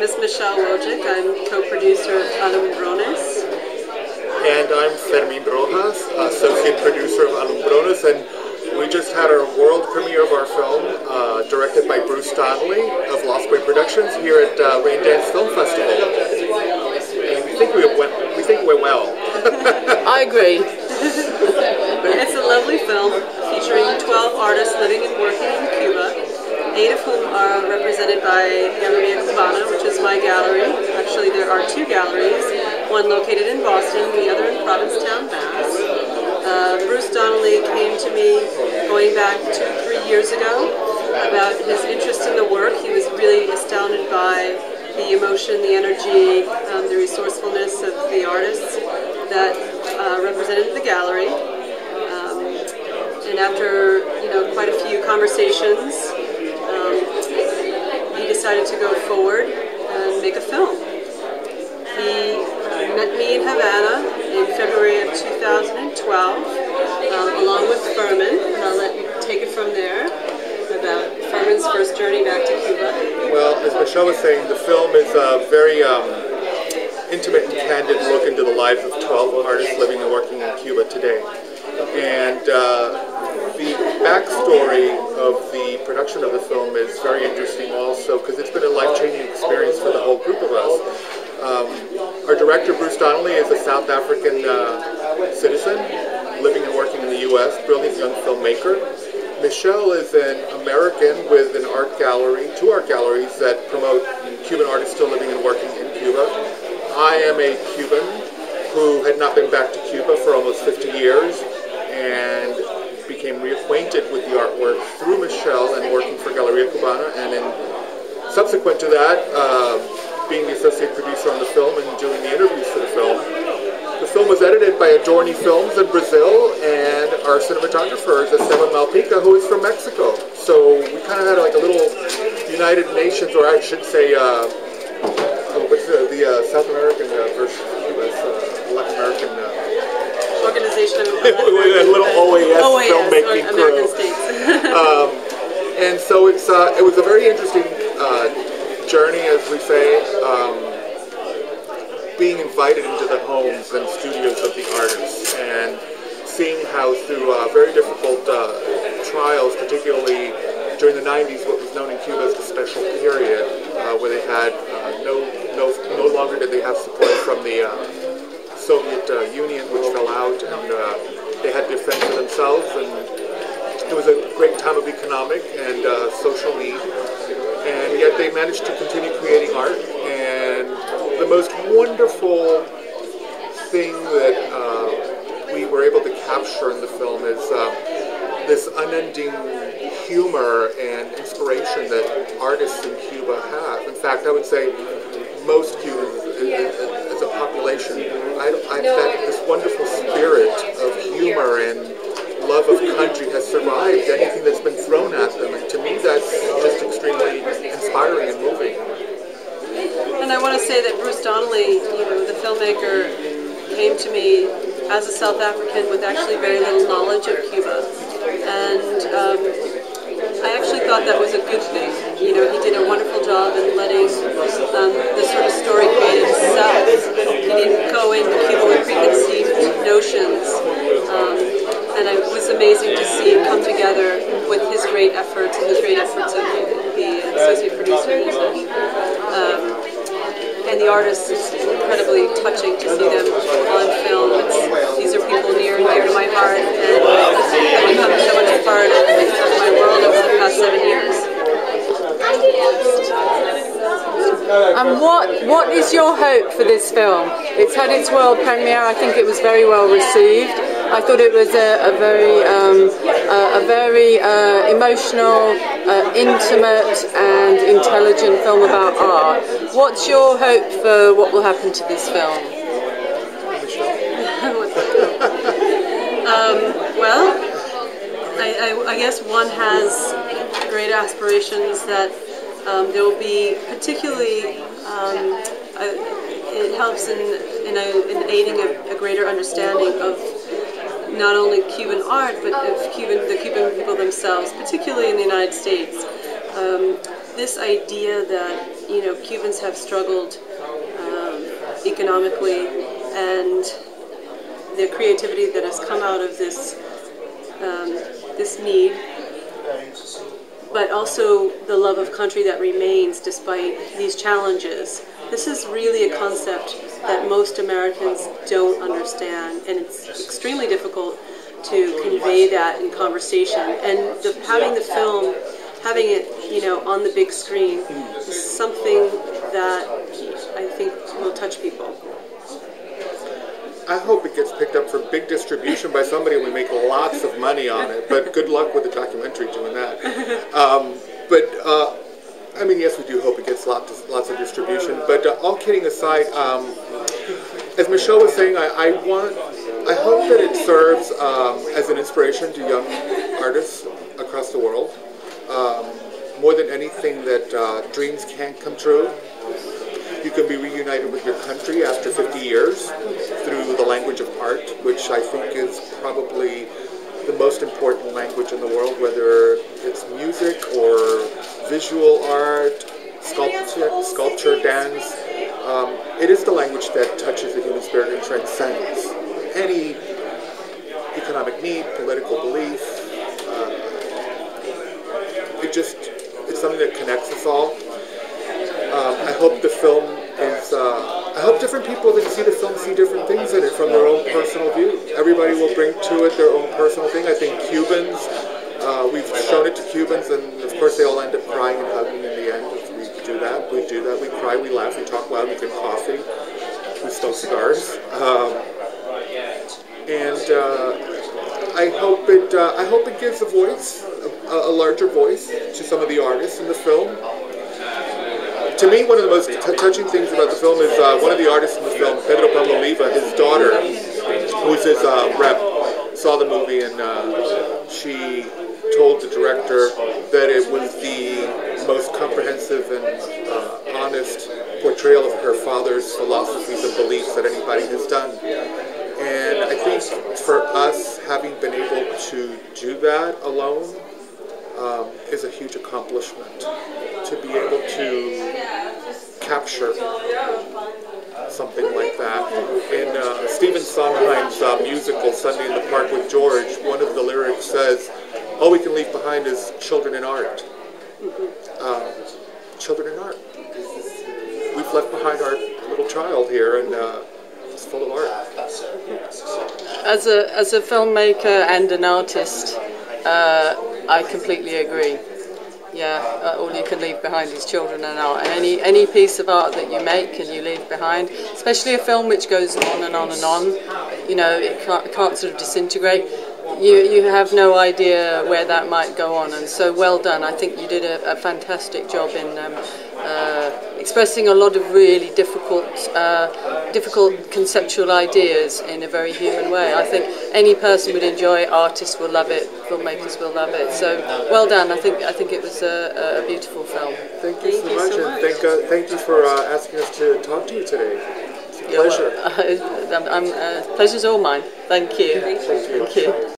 is Michelle Wojcik. I'm co-producer of Alumbrones. And I'm Fermin Rojas, associate producer of Alumbrones, and we just had our world premiere of our film, directed by Bruce Donnelly of Lost Boy Productions here at Raindance Film Festival. And we think it went well. I agree. It's a lovely film featuring 12 artists living and working in Cuba, 8 of whom are represented by Galeria Cubana, which is my gallery. Actually, there are 2 galleries, one located in Boston, the other in Provincetown, Mass. Bruce Donnelly came to me going back 2-3 years ago about his interest in the work. He was really astounded by the emotion, the energy, the resourcefulness of the artists that represented the gallery. And after quite a few conversations, he decided to go forward and make a film. He met me in Havana in February of 2012, along with Fermin, and I'll let you take it from there about Fermin's first journey back to Cuba. Well, as Michelle was saying, the film is a very intimate and candid look into the lives of 12 artists living and working in Cuba today. And the backstory of the production of the film is very interesting also, because it's been a life-changing experience for the whole group of us. Our director, Bruce Donnelly, is a South African citizen living and working in the U.S., brilliant young filmmaker. Michelle is an American with an art gallery, 2 art galleries that promote Cuban artists still living and working in Cuba. I am a Cuban who had not been back to Cuba for almost 50 years and became reacquainted with the artwork through Michelle and working for Galeria Cubana, and then subsequent to that, being the associate producer on the film and doing the interviews for the film. The film was edited by Adorni Films in Brazil, and our cinematographer is Esteban Malpica, who is from Mexico. So we kind of had like a little United Nations, or I should say, what's the South American version of US, Latin American Organization of a little OAS filmmaking American crew. States. And so it was a very interesting journey, as we say, being invited into the homes and studios of the artists and seeing how through very difficult trials, particularly during the 90s, what was known in Cuba as the special period, where they had no longer did they have support from the Soviet Union, which fell out, and they had to fend for themselves, and it was a great time of economic and social need, and yet they managed to continue creating art. And the most wonderful thing that we were able to capture in the film is this unending humor and inspiration that artists in Cuba have. In fact, I would say most Cubans as a population, that this wonderful spirit of humor and love of country has survived anything that's been thrown at them, and to me that's just extremely inspiring and moving. And I want to say that Bruce Donnelly, the filmmaker, came to me as a South African with actually very little knowledge of Cuba, and I actually thought that was a good thing. He did a wonderful job in letting the sort of story create itself. He didn't go into Cuba with preconceived notions, and it was amazing to see him come together with his great efforts and the great efforts of the associate producers. And the artists, it's incredibly touching to see them on film. These are people near and dear to my heart, and have become so much a part of my world over the past 7 years. And what is your hope for this film? It's had its world premiere. I think it was very well received. I thought it was a very emotional, intimate and intelligent film about art. What's your hope for what will happen to this film? Well, I guess one has great aspirations that there will be, particularly, it helps in aiding a greater understanding of not only Cuban art, but of the Cuban people themselves, particularly in the United States. This idea that Cuba Cubans have struggled economically, and the creativity that has come out of this this need, but also the love of country that remains despite these challenges. This is really a concept that most Americans don't understand, and it's extremely difficult to convey that in conversation. And having the film, having it, on the big screen, is something that I think will touch people. I hope it gets picked up for big distribution by somebody and we make lots of money on it, but good luck with the documentary doing that. I mean, yes, we do hope it gets lots of distribution, but all kidding aside, as Michelle was saying, I hope that it serves as an inspiration to young artists across the world. More than anything, that dreams can come true. You can be reunited with your country after 50 years through the language of art, which I think is probably the most important language in the world, whether it's music or visual art, sculpture, dance. It is the language that touches the human spirit and transcends any economic need, political belief. It's something that connects us all. I hope the film is, I hope different people that see the film see different things in it from their own personal view. Everybody will bring to it their own personal thing. I think Cubans, we've shown it to Cubans, and of course they all end up crying and hugging in the end. We do that, we cry, we laugh, we talk loud, we drink coffee, we smoke cigars. I hope it gives a voice, a larger voice to some of the artists in the film. To me, one of the most touching things about the film is one of the artists in the film, Pedro Pablo Leiva, his daughter, who is his rep, saw the movie, and she told the director that it was the most comprehensive and honest portrayal of her father's philosophies and beliefs that anybody has done. And I think for us, having been able to do that alone is a huge accomplishment. To be able to capture something like that. In Stephen Sondheim's musical Sunday in the Park with George, one of the lyrics says, all we can leave behind is children in art. Children in art. We've left behind our little child here, and it's full of art. As a filmmaker and an artist, I completely agree. Yeah, all you can leave behind is children and art. And any piece of art that you make and you leave behind, especially a film which goes on and on and on, it can't sort of disintegrate. You have no idea where that might go on, and so well done. I think you did a fantastic job in expressing a lot of really difficult conceptual ideas in a very human way. I think any person would enjoy it, artists will love it, filmmakers will love it. So well done. I think it was a beautiful film. Thank you so much, and thank you for asking us to talk to you today. It's a pleasure. Pleasure's all mine. Thank you. Thank you. Thank you.